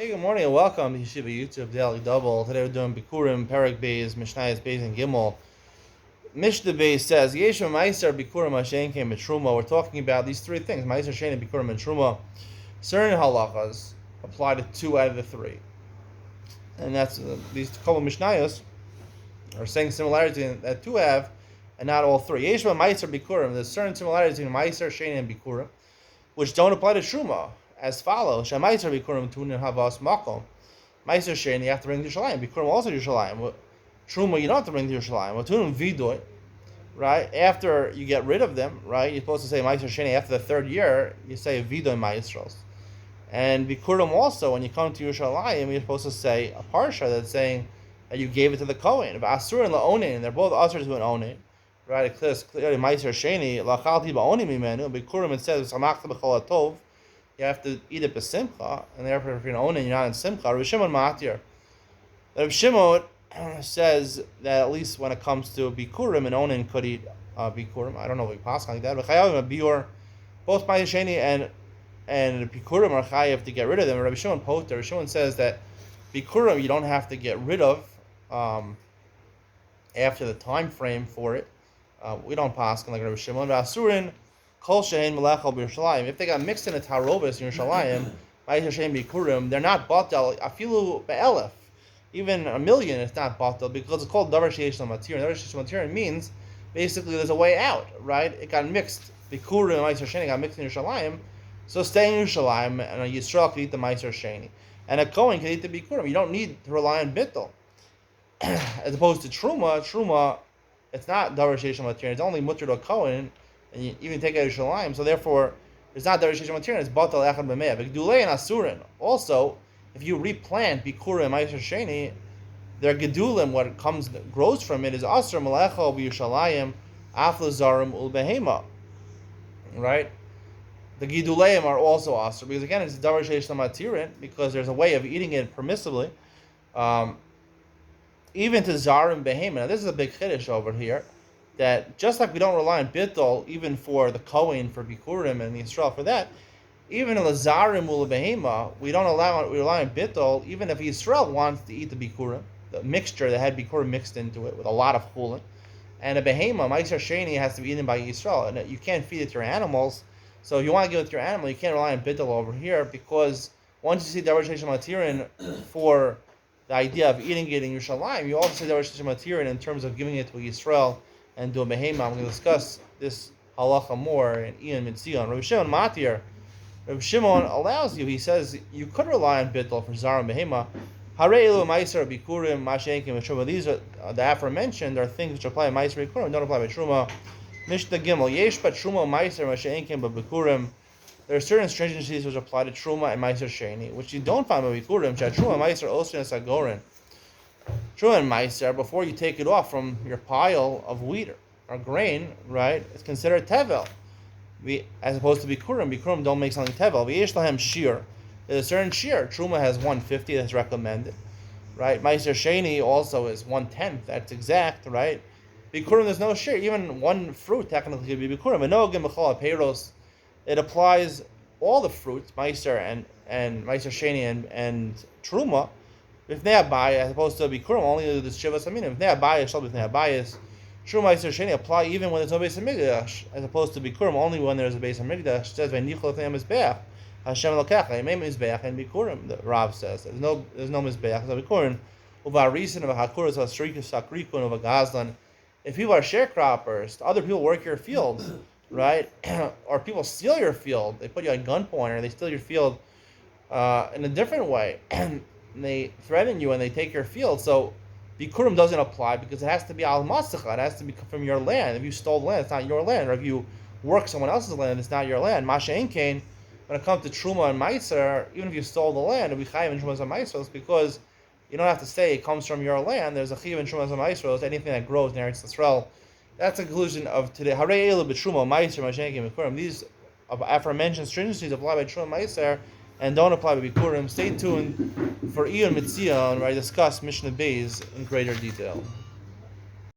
Hey, good morning and welcome to Yeshiva YouTube Daily Double. Today we're doing Bikurim, Perek Beis, Mishnayos Beis, and Gimel. Mishnah Beis says, Yeshiva Meiser, Bikurim, Hashem came Truma. We're talking about these three things, Meiser, Shein, and Bikurim, and Truma. Certain halachas apply to 2 out of the 3. And that's these couple Mishnayos are saying similarity that 2 have, and not all 3. Yeshiva Meiser, Bikurim, there's certain similarities between Meiser, Shein, and Bikurim, which don't apply to Truma. As follows: Shemaiser Bikurim Tunin Havas Makom. Meiser Shein, you have to bring to Yerushalayim. Bikurim also Yerushalayim. Truma, you don't have to bring to Yerushalayim. Tunin Vidoy, right? After you get rid of them, right? You're supposed to say Meiser Shein. After the 3rd year, you say Vidoy Maestros. And Bikurim also, when you come to Yerushalayim, you're supposed to say a parsha that's saying that you gave it to the Kohen. But Asur and Laonin, they're both Asur to an Onin, right? It clearly Meiser Sheini Lachalti Baonim Mimenu. Bikurim it says Samachta B'Chol Tov. You have to eat it b'simcha, and therefore if you're an onin, you're not in simcha. Rav Shimon Matir. Rav Shimon says that at least when it comes to bikurim, an onin could eat bikurim. I don't know if we pass like that, but chayav and biur, both ma'asheni and bikurim are chayav to get rid of them. Rav Shimon Poter. Rav Shimon says that bikurim you don't have to get rid of after the time frame for it. We don't pass like Rav Shimon. Asurin. Kol shein melechal b'Yerushalayim. If they got mixed in a tarobas in Yerushalayim, ma'aser shein bikurim, they're not batal. Afilu be'elef, even a million, it's not batal because it's called davar sheish l'matir. Davar sheish l'matir means basically there's a way out, right? It got mixed. Bikurim and ma'aser shein got mixed in Yerushalayim, so stay in Yerushalayim, and a Yisrael can eat the ma'aser shein, and a Kohen can eat the bikurim. You don't need to rely on bittul, as opposed to truma. Truma, it's not davar sheish l'matir. It's only mutter to a Kohen. And you even take out Yerushalayim, so therefore it's not Darish Material, it's Batal Echad B'Meah. V'Gdulei and Asurin. Also, if you replant Bikurim and Ma'aser Sheni, their Gedulim, what grows from it is Asur Melecho B'Yerushalayim Aflazarim Ulbehema. Right? The Geduleim are also Asur, because again it's Darish Material, because there's a way of eating it permissibly. Even to Zarim Behema. Now this is a big chiddush over here. That just like we don't rely on bittul, even for the Kohen, for Bikurim, and the Yisrael for that, even in Lazarim ul Behema, we rely on bittul, even if Yisrael wants to eat the Bikurim, the mixture that had Bikurim mixed into it with a lot of chulin, and a Behema, Ma'aser Sheni, has to be eaten by Yisrael, and you can't feed it to your animals. So if you want to give it to your animal, you can't rely on bittul over here, because once you see Davar Sheish Matirin for the idea of eating it in Yerushalayim, you also see Davar Sheish Matirin in terms of giving it to Yisrael and do a behema. I'm going to discuss this halacha more in Ian Mitzion. Rav Shimon Matir. Rav Shimon allows you. He says you could rely on bittul for zara and behema. Harei elu ma'aser bikurim ma'shenkim v'truma. These are the aforementioned are things which apply to ma'aser bikurim, don't apply to truma. Mishnah Gimel. Yesh but truma ma'aser ma'shenkim but bikurim. There are certain stringencies which apply to truma and ma'aser sheni, which you don't find with bikurim. Truma ma'aser osrin sagorin. Truma and meiser, before you take it off from your pile of wheat or grain, right, it's considered tevel. As opposed to bikurim. Bikurim don't make something tevel. V'yesh lahem shir. There's a certain shir. Truma has 150 that's recommended, right? Meiser sheni also is 1/10. That's exact, right? Bikurim there's no shir. Even one fruit technically could be bikurim. Enogim b'chol peiros. It applies all the fruits, meiser and meiser sheni and truma. If they have bias, as opposed to bikurim, only the shivas aminim. If they have bias, shall be if they have bias. True ma'aser sheni apply even when there's no base of migdash, as opposed to bikurim only when there's a base of migdash. It says v'nichol l'fnei mizbeach, Hashem lokach le'imei mizbeach and bikurim. The Rav says there's no mizbeach. So bikurim uva'arisin uva'hakuras v'asrikus sakrikun uva'gazlan. If people are sharecroppers, other people work your field, right? Or people steal your field. They put you on gunpoint, or they steal your field in a different way. And they threaten you and they take your field. So Bikurim doesn't apply because it has to be al masacha. It has to be from your land. If you stole land, it's not your land. Or if you work someone else's land, it's not your land. Masha Enkain, when it comes to Truma and Meiser, even if you stole the land, it'll be chayiv in Trumas and Meiser because you don't have to say it comes from your land. There's a chayiv in Trumas and Meiser. Anything that grows in Eretz Yisrael. That's the conclusion of today. Harei elu b'Truma Meiser Masha Enkain Bikurim. These aforementioned stringencies apply by Truma and Meiser and don't apply to Bikurim. Stay tuned for Ian Mitzion, where I discuss Mishnah Beis in greater detail.